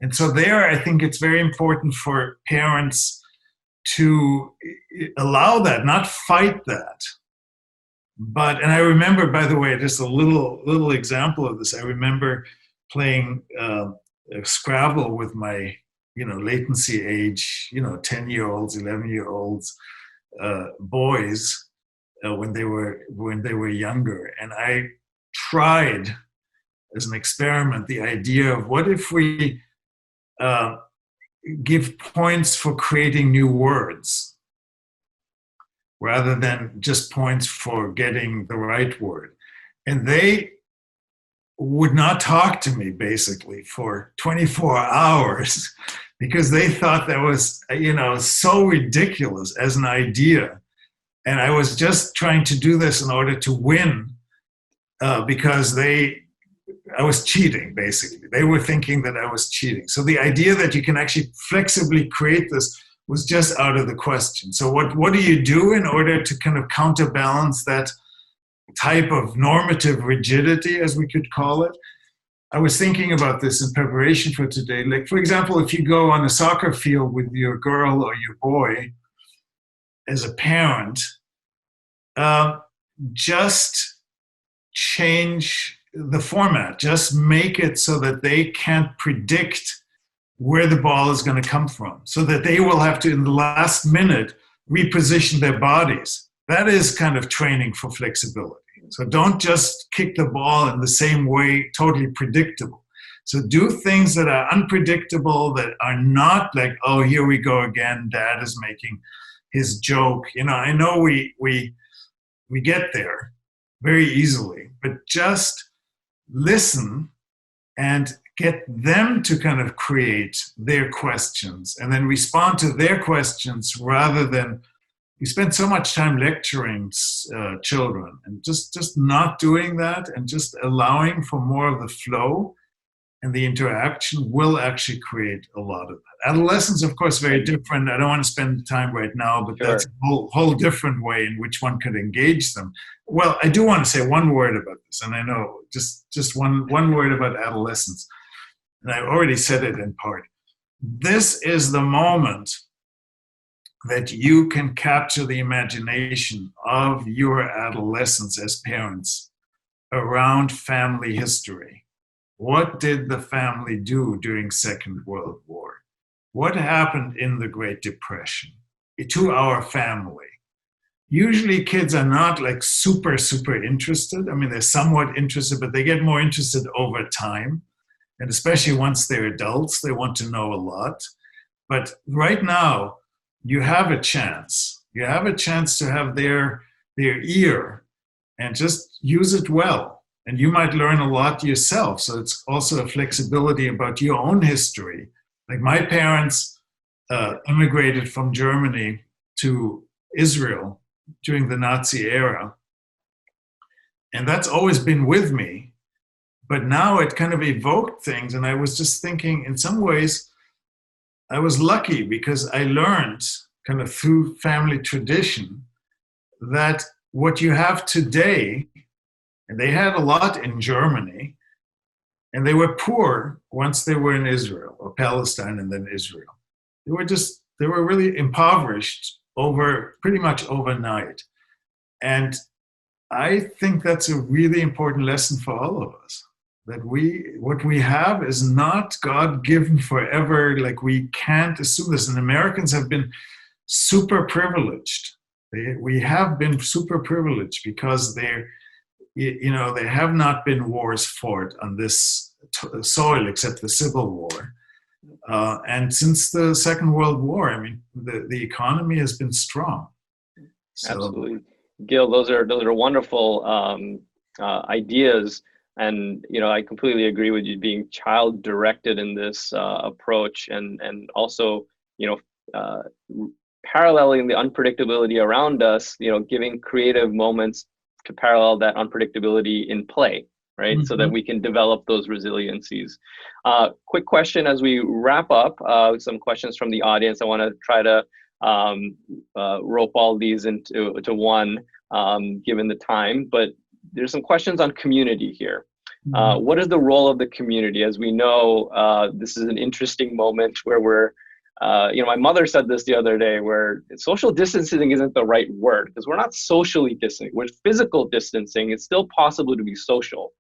And so there, I think it's very important for parents to allow that, not fight that. But, and I remember, by the way, just a little example of this. I remember playing Scrabble with my, latency age, 10-year-olds, 11-year-olds boys when they were younger. And I tried as an experiment the idea of what if we give points for creating new words, rather than just points for getting the right word. And they would not talk to me basically for 24 hours because they thought that was, so ridiculous as an idea. And I was just trying to do this in order to win because I was cheating, basically. They were thinking that I was cheating. So the idea that you can actually flexibly create this was just out of the question. So what do you do in order to kind of counterbalance that type of normative rigidity, as we could call it? I was thinking about this in preparation for today. Like, for example, if you go on a soccer field with your girl or your boy as a parent, just change the format. Just make it so that they can't predict where the ball is going to come from, so that they will have to, in the last minute, reposition their bodies. That is kind of training for flexibility. So don't just kick the ball in the same way, totally predictable. So do things that are unpredictable, that are not like, oh, here we go again, dad is making his joke. I know we get there very easily, but just listen and get them to kind of create their questions and then respond to their questions, rather than we spend so much time lecturing children, and just not doing that and just allowing for more of the flow and the interaction will actually create a lot of that. Adolescence, of course, very different. I don't want to spend time right now, but that's a whole different way in which one could engage them. Well, I do want to say one word about this, and I know just one word about adolescence. And I already said it in part. This is the moment that you can capture the imagination of your adolescents as parents around family history. What did the family do during Second World War? What happened in the Great Depression to our family? Usually kids are not like super interested. I mean, they're somewhat interested, but they get more interested over time. And especially once they're adults, they want to know a lot. But right now, you have a chance. You have a chance to have their ear and just use it well. And you might learn a lot yourself. So it's also a flexibility about your own history. Like my parents immigrated from Germany to Israel during the Nazi era. And that's always been with me. But now it kind of evoked things. And I was just thinking, in some ways, I was lucky because I learned kind of through family tradition that what you have today, and they had a lot in Germany, and they were poor once they were in Israel or Palestine and then Israel. They were really impoverished pretty much overnight. And I think that's a really important lesson for all of us. That what we have is not God-given forever. Like, we can't assume this. And Americans have been super privileged. We have been super privileged because there have not been wars fought on this soil except the Civil War. And since the Second World War, I mean, the economy has been strong. So, absolutely. Gil, those are wonderful ideas. And, I completely agree with you being child directed in this approach, and also, paralleling the unpredictability around us, giving creative moments to parallel that unpredictability in play, right? Mm-hmm. So that we can develop those resiliencies. Quick question as we wrap up, some questions from the audience. I want to try to rope all these into one, given the time, but there's some questions on community here. Mm-hmm. What is the role of the community? As we know, this is an interesting moment where we're, my mother said this the other day, where social distancing isn't the right word, because we're not socially distancing, we're physical distancing. It's still possible to be social.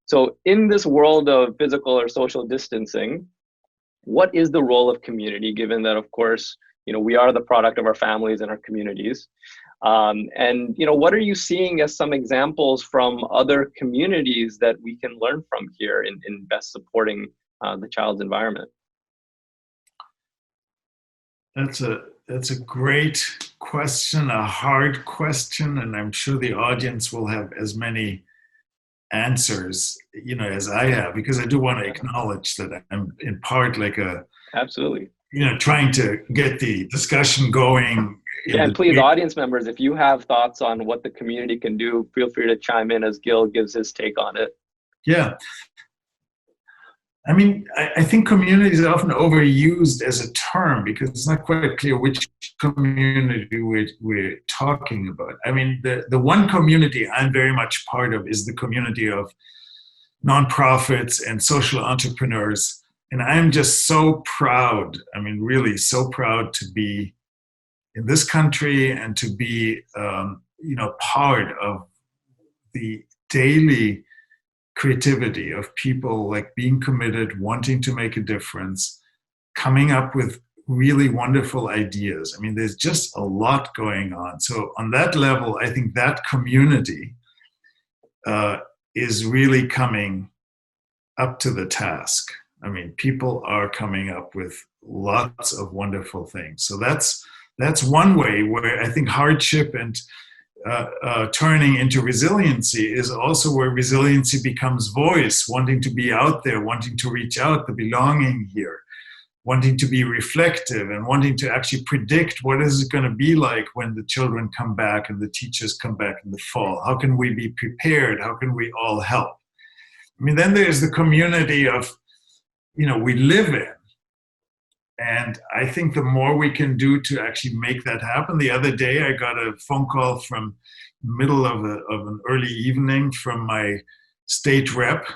So in this world of physical or social distancing, what is the role of community, given that, of course, we are the product of our families and our communities? And what are you seeing as some examples from other communities that we can learn from here in best supporting the child's environment? That's a great question, a hard question, and I'm sure the audience will have as many answers, as I have, because I do want to acknowledge that I'm in part like absolutely, trying to get the discussion going. Yeah, and please, audience members, if you have thoughts on what the community can do, feel free to chime in as Gil gives his take on it. Yeah. I mean, I think community is often overused as a term because it's not quite clear which community we're talking about. I mean, the one community I'm very much part of is the community of nonprofits and social entrepreneurs. And I'm just so proud, I mean, really so proud to be in this country and to be, part of the daily creativity of people, like being committed, wanting to make a difference, coming up with really wonderful ideas. I mean, there's just a lot going on. So on that level, I think that community is really coming up to the task. I mean, people are coming up with lots of wonderful things. So that's one way where I think hardship and turning into resiliency is also where resiliency becomes voice, wanting to be out there, wanting to reach out, the belonging here, wanting to be reflective and wanting to actually predict what is it going to be like when the children come back and the teachers come back in the fall. How can we be prepared? How can we all help? I mean, then there's the community of, we live in. And I think the more we can do to actually make that happen. The other day, I got a phone call from the middle of an early evening from my state rep.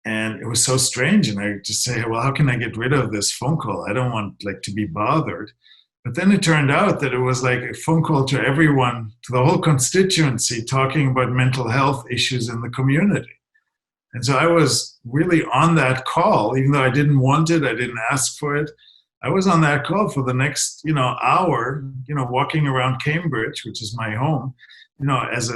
And it was so strange. And I just say, well, how can I get rid of this phone call? I don't want to be bothered. But then it turned out that it was like a phone call to everyone, to the whole constituency, talking about mental health issues in the community. And so I was really on that call, even though I didn't want it, I didn't ask for it. I was on that call for the next, hour, walking around Cambridge, which is my home, as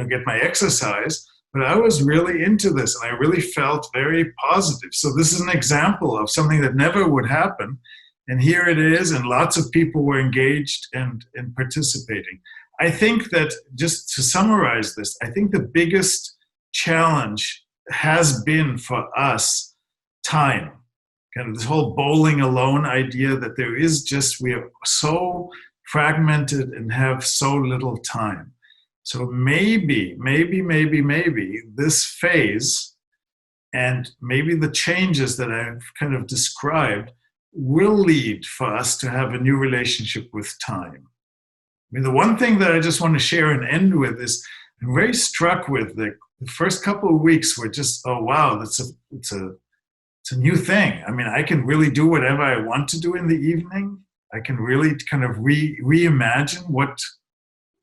get my exercise. But I was really into this and I really felt very positive. So this is an example of something that never would happen. And here it is, and lots of people were engaged and participating. I think that, just to summarize this, I think the biggest challenge has been for us time. Kind of this whole bowling alone idea that we are so fragmented and have so little time. So maybe this phase and maybe the changes that I've kind of described will lead for us to have a new relationship with time. I mean, the one thing that I just want to share and end with is I'm very struck with the first couple of weeks were just, oh wow, it's a new thing. I mean, I can really do whatever I want to do in the evening. I can really kind of reimagine what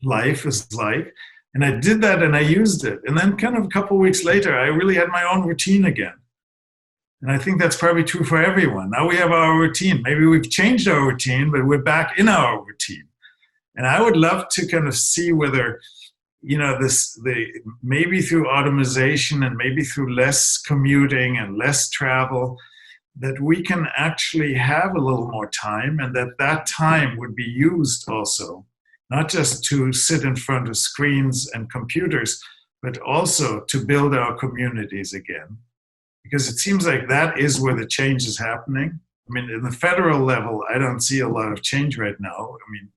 life is like. And I did that and I used it. And then kind of a couple of weeks later, I really had my own routine again. And I think that's probably true for everyone. Now we have our routine. Maybe we've changed our routine, but we're back in our routine. And I would love to kind of see whether maybe through automation and maybe through less commuting and less travel, that we can actually have a little more time, and that time would be used also, not just to sit in front of screens and computers, but also to build our communities again. Because it seems like that is where the change is happening. I mean, in the federal level, I don't see a lot of change right now. I mean,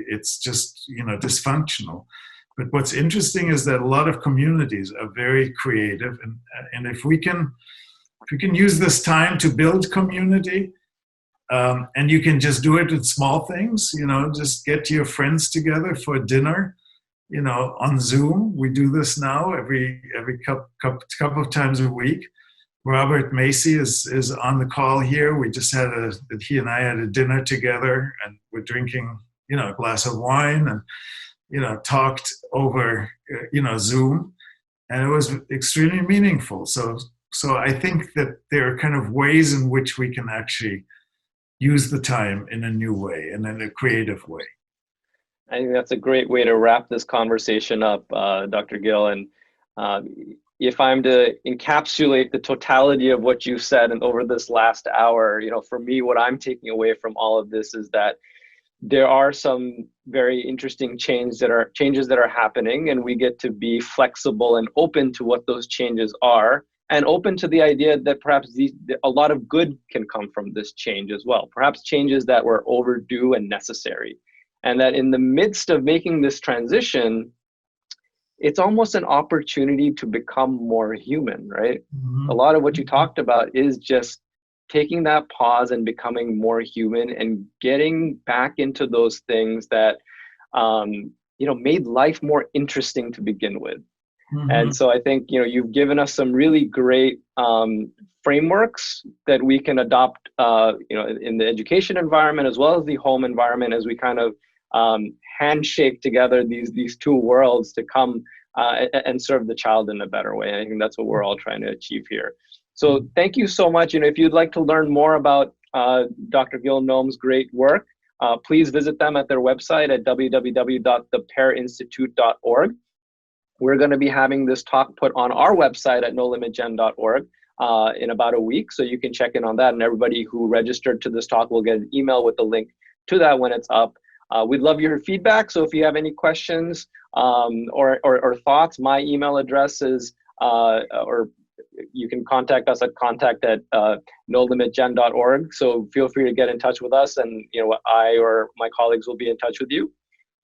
it's just, dysfunctional. But what's interesting is that a lot of communities are very creative, and if we can use this time to build community, and you can just do it in small things, just get your friends together for dinner, on Zoom. We do this now every couple of times a week. Robert Macy is on the call here. We just he and I had a dinner together, and we're drinking, a glass of wine, and, talked over, Zoom, and it was extremely meaningful. So I think that there are kind of ways in which we can actually use the time in a new way and in a creative way. I think that's a great way to wrap this conversation up, Dr. Gil. And if I'm to encapsulate the totality of what you said and over this last hour, for me, what I'm taking away from all of this is that there are some very interesting changes that are happening, and we get to be flexible and open to what those changes are, and open to the idea that perhaps a lot of good can come from this change as well, perhaps changes that were overdue and necessary. And that in the midst of making this transition, it's almost an opportunity to become more human, right? Mm-hmm. A lot of what you talked about is just taking that pause and becoming more human and getting back into those things that, made life more interesting to begin with. Mm-hmm. And so I think, you've given us some really great frameworks that we can adopt, in the education environment as well as the home environment, as we kind of handshake together these two worlds to come and serve the child in a better way. And I think that's what we're all trying to achieve here. So thank you so much. If you'd like to learn more about Dr. Gil Noam's great work, please visit them at their website at www.thepierreinstitute.org. We're going to be having this talk put on our website at nolimitgen.org in about a week, so you can check in on that. And everybody who registered to this talk will get an email with the link to that when it's up. We'd love your feedback. So if you have any questions or thoughts, my email address is, or you can contact us at contact@nolimitgen.org. So feel free to get in touch with us, and I or my colleagues will be in touch with you.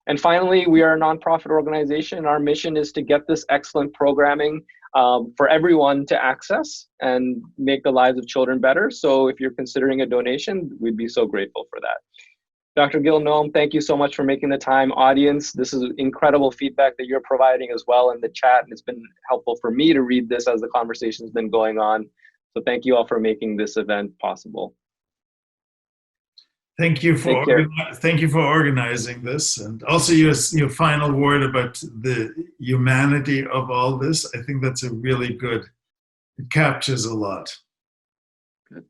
And finally, we are a nonprofit organization. Our mission is to get this excellent programming for everyone to access and make the lives of children better. So if you're considering a donation, we'd be so grateful for that. Dr. Gil Noam, thank you so much for making the time. Audience, this is incredible feedback that you're providing as well in the chat, and it's been helpful for me to read this as the conversation's been going on. So thank you all for making this event possible. Thank you for organizing this, and also your final word about the humanity of all this. I think that's a really good. It captures a lot. Good.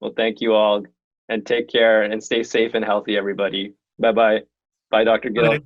Well, thank you all. And take care and stay safe and healthy, everybody. Bye-bye. Bye, Dr. Gil. Bye.